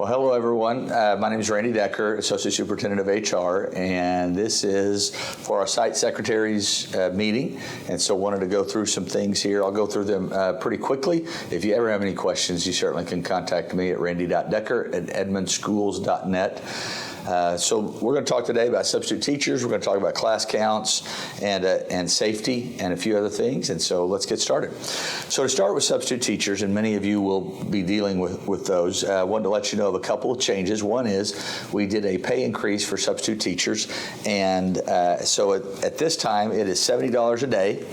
Well, hello everyone. My name is Randy Decker, Associate Superintendent of HR, and this is for our site secretaries meeting. And so wanted to go through some things here. I'll go through them pretty quickly. If you ever have any questions, you certainly can contact me at randy.decker@edmondschools.net. So we're going to talk today about substitute teachers. We're going to talk about class counts and safety and a few other things. And so let's get started. So to start with substitute teachers, and many of you will be dealing with those, I wanted to let you know of a couple of changes. One is we did a pay increase for substitute teachers. And so at this time, it is $70 a day.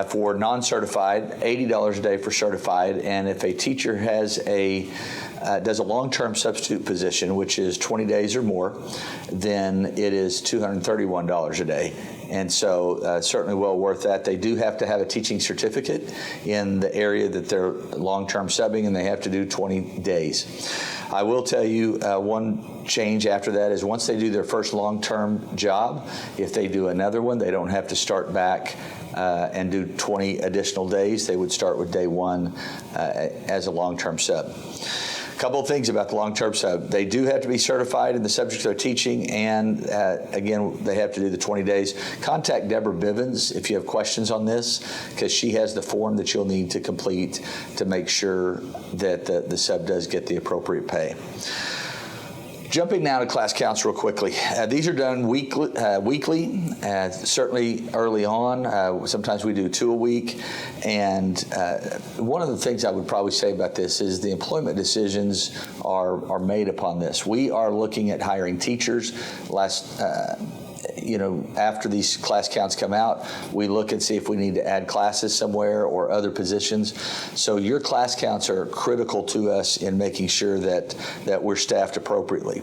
For non-certified, $80 a day for certified, and if a teacher has does a long-term substitute position, which is 20 days or more, then it is $231 a day. And so certainly well worth that. They do have to have a teaching certificate in the area that they're long-term subbing, and they have to do 20 days. I will tell you one change after that is once they do their first long-term job, if they do another one, they don't have to start back and do 20 additional days. They would start with day one as a long-term sub. A couple of things about the long-term sub. They do have to be certified in the subject they're teaching, and again, they have to do the 20 days. Contact Deborah Bivens if you have questions on this, because she has the form that you'll need to complete to make sure that the sub does get the appropriate pay. Jumping now to class counts real quickly. These are done weekly, certainly early on. Sometimes we do 2 a week. And one of the things I would probably say about this is the employment decisions are made upon this. We are looking at hiring teachers. After these class counts come out, we look and see if we need to add classes somewhere or other positions. So your class counts are critical to us in making sure that we're staffed appropriately.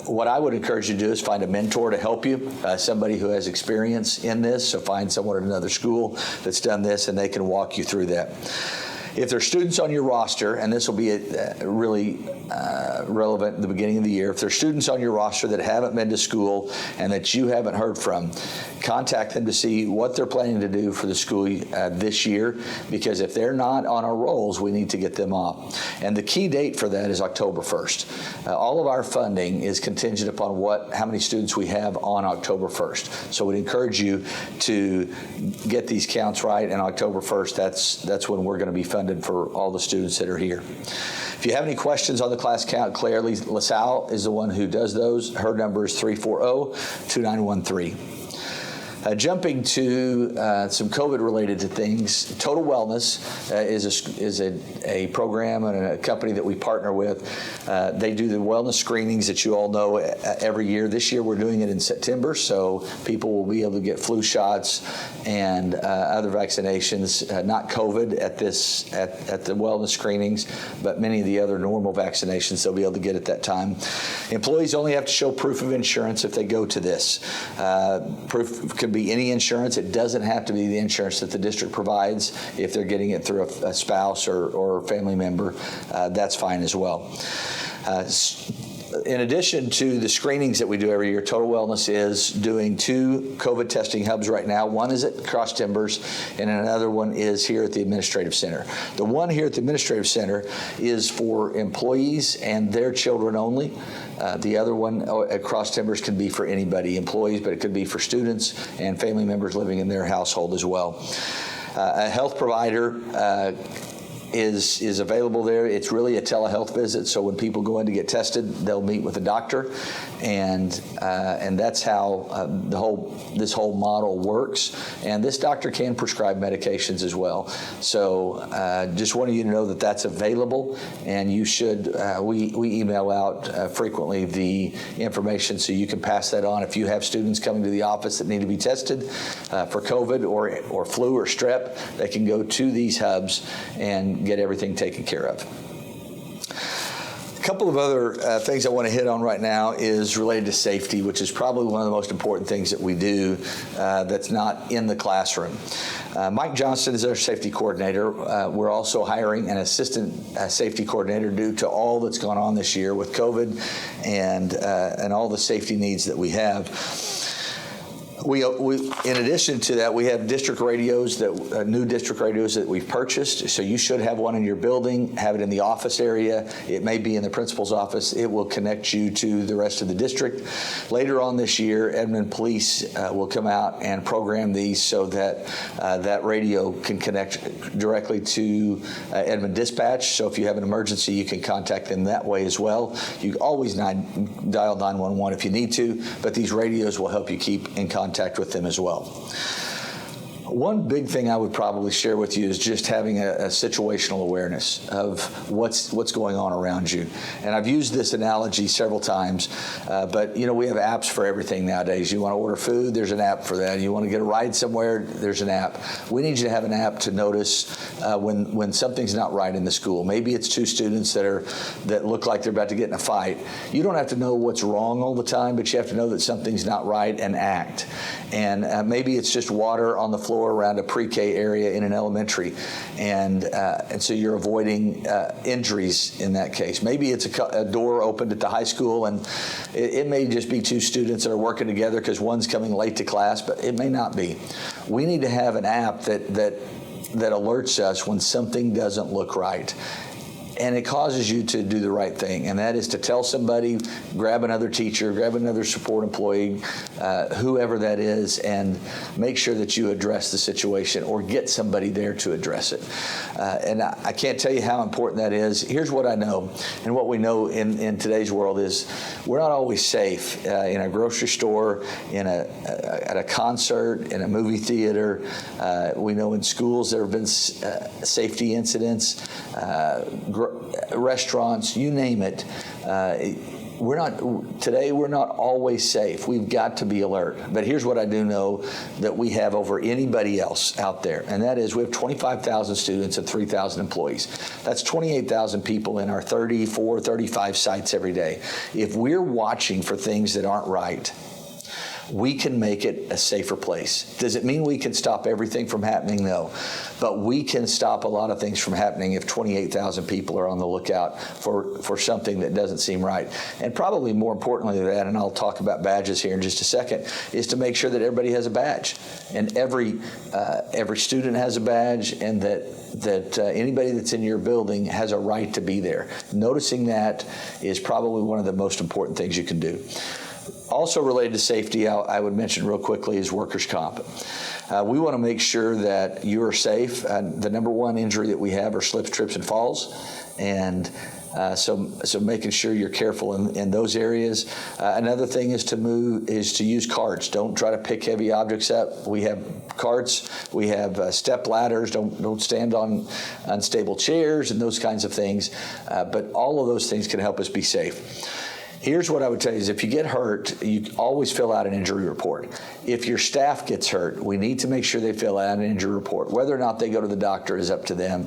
What I would encourage you to do is find a mentor to help you, somebody who has experience in this. So find someone at another school that's done this, and they can walk you through that. If there's students on your roster, and this will be really relevant at the beginning of the year, if there's students on your roster that haven't been to school and that you haven't heard from, contact them to see what they're planning to do for the school this year, because if they're not on our rolls, we need to get them off. And the key date for that is October 1st. All of our funding is contingent upon how many students we have on October 1st. So we'd encourage you to get these counts right, and October 1st, that's when we're going to be funding for all the students that are here. If you have any questions on the class count, Claire LaSalle is the one who does those. Her number is 340-2913. Jumping to some COVID-related things, Total Wellness is a program and a company that we partner with. They do the wellness screenings that you all know every year. This year we're doing it in September, so people will be able to get flu shots and other vaccinations, not COVID at the wellness screenings, but many of the other normal vaccinations they'll be able to get at that time. Employees only have to show proof of insurance if they go to this. Proof can be any insurance. It doesn't have to be the insurance that the district provides. If they're getting it through a spouse or family member, that's fine as well. In addition to the screenings that we do every year, Total Wellness is doing 2 COVID testing hubs right now. One is at Cross Timbers, and another one is here at the Administrative Center. The one here at the Administrative Center is for employees and their children only. The other one at Cross Timbers can be for anybody, employees, but it could be for students and family members living in their household as well. A health provider is available there. It's really a telehealth visit, so when people go in to get tested, they'll meet with a doctor, and that's how this whole model works. And this doctor can prescribe medications as well. So just wanted you to know that that's available, and you should. We email out frequently the information, so you can pass that on. If you have students coming to the office that need to be tested for COVID or flu or strep, they can go to these hubs and get everything taken care of. A couple of other things I want to hit on right now is related to safety, which is probably one of the most important things that we do that's not in the classroom. Mike Johnston is our safety coordinator. We're also hiring an assistant safety coordinator due to all that's gone on this year with COVID and all the safety needs that we have. We in addition to that, we have district radios new district radios that we've purchased. So you should have one in your building, have it in the office area. It may be in the principal's office. It will connect you to the rest of the district. Later on this year, Edmond Police will come out and program these so that that radio can connect directly to Edmond Dispatch. So if you have an emergency, you can contact them that way as well. You always dial 911 if you need to, but these radios will help you keep in contact with them as well. One big thing I would probably share with you is just having a situational awareness of what's going on around you. And I've used this analogy several times, but we have apps for everything nowadays. You want to order food, there's an app for that. You want to get a ride somewhere, there's an app. We need you to have an app to notice when something's not right in the school. Maybe it's two students that look like they're about to get in a fight. You don't have to know what's wrong all the time, but you have to know that something's not right and act. And maybe it's just water on the floor around a pre-K area in an elementary, and so you're avoiding injuries in that case. Maybe it's a door opened at the high school, and it may just be two students that are working together because one's coming late to class, but it may not be. We need to have an app that alerts us when something doesn't look right. And it causes you to do the right thing, and that is to tell somebody, grab another teacher, grab another support employee, whoever that is, and make sure that you address the situation or get somebody there to address it. And I can't tell you how important that is. Here's what I know, and what we know in today's world is we're not always safe in a grocery store, at a concert, in a movie theater. We know in schools there have been safety incidents, restaurants, you name it. We're not always safe. We've got to be alert. But here's what I do know that we have over anybody else out there, and that is we have 25,000 students and 3,000 employees. That's 28,000 people in our 34, 35 sites every day. If we're watching for things that aren't right, we can make it a safer place. Does it mean we can stop everything from happening? No. But we can stop a lot of things from happening if 28,000 people are on the lookout for something that doesn't seem right. And probably more importantly than that, and I'll talk about badges here in just a second, is to make sure that everybody has a badge. And every student has a badge, and that anybody that's in your building has a right to be there. Noticing that is probably one of the most important things you can do. Also related to safety, I would mention real quickly is workers' comp. We want to make sure that you are safe. The number one injury that we have are slips, trips, and falls. And so making sure you're careful in those areas. Another thing is to use carts. Don't try to pick heavy objects up. We have carts. We have step ladders. Don't stand on unstable chairs and those kinds of things. But all of those things can help us be safe. Here's what I would tell you is if you get hurt, you always fill out an injury report. If your staff gets hurt, we need to make sure they fill out an injury report. Whether or not they go to the doctor is up to them.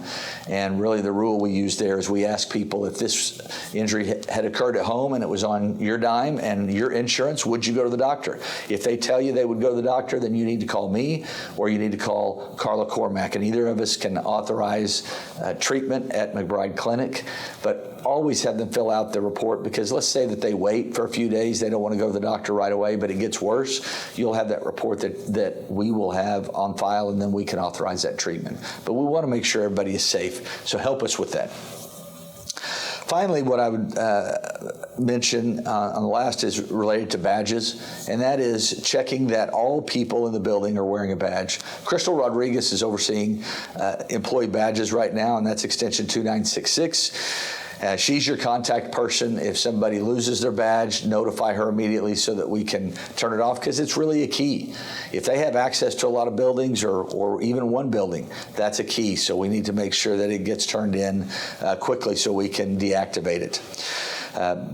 And really the rule we use there is we ask people if this injury had occurred at home and it was on your dime and your insurance, would you go to the doctor? If they tell you they would go to the doctor, then you need to call me or you need to call Carla Cormack, and either of us can authorize treatment at McBride Clinic. But always have them fill out the report, because let's say that they wait for a few days, they don't want to go to the doctor right away, but it gets worse. You'll have that report that we will have on file, and then we can authorize that treatment. But we want to make sure everybody is safe, so help us with that. Finally, what I would mention on the last is related to badges, and that is checking that all people in the building are wearing a badge. Crystal Rodriguez is overseeing employee badges right now, and that's extension 2966. She's your contact person. If somebody loses their badge, notify her immediately so that we can turn it off, because it's really a key. If they have access to a lot of buildings or even one building, that's a key. So we need to make sure that it gets turned in quickly so we can deactivate it.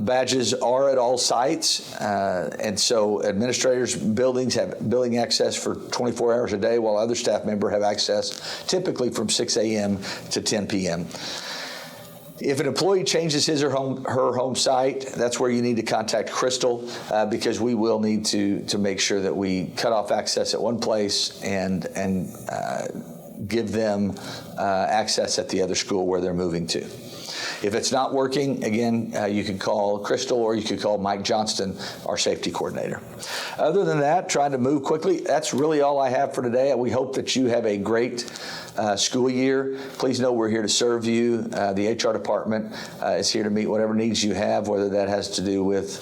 Badges are at all sites, and so administrators' buildings have building access for 24 hours a day, while other staff members have access typically from 6 a.m. to 10 p.m. If an employee changes his or her home site, that's where you need to contact Crystal, because we will need to make sure that we cut off access at one place and give them access at the other school where they're moving to. If it's not working, again, you can call Crystal or you could call Mike Johnston, our safety coordinator. Other than that, trying to move quickly, that's really all I have for today. We hope that you have a great school year. Please know we're here to serve you. The HR department is here to meet whatever needs you have, whether that has to do with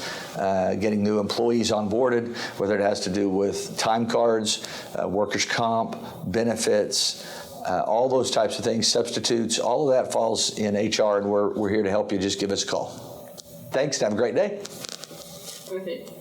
getting new employees onboarded, whether it has to do with time cards, workers' comp, benefits, all those types of things, substitutes, all of that falls in HR, and we're here to help you. Just give us a call. Thanks, and have a great day. Perfect.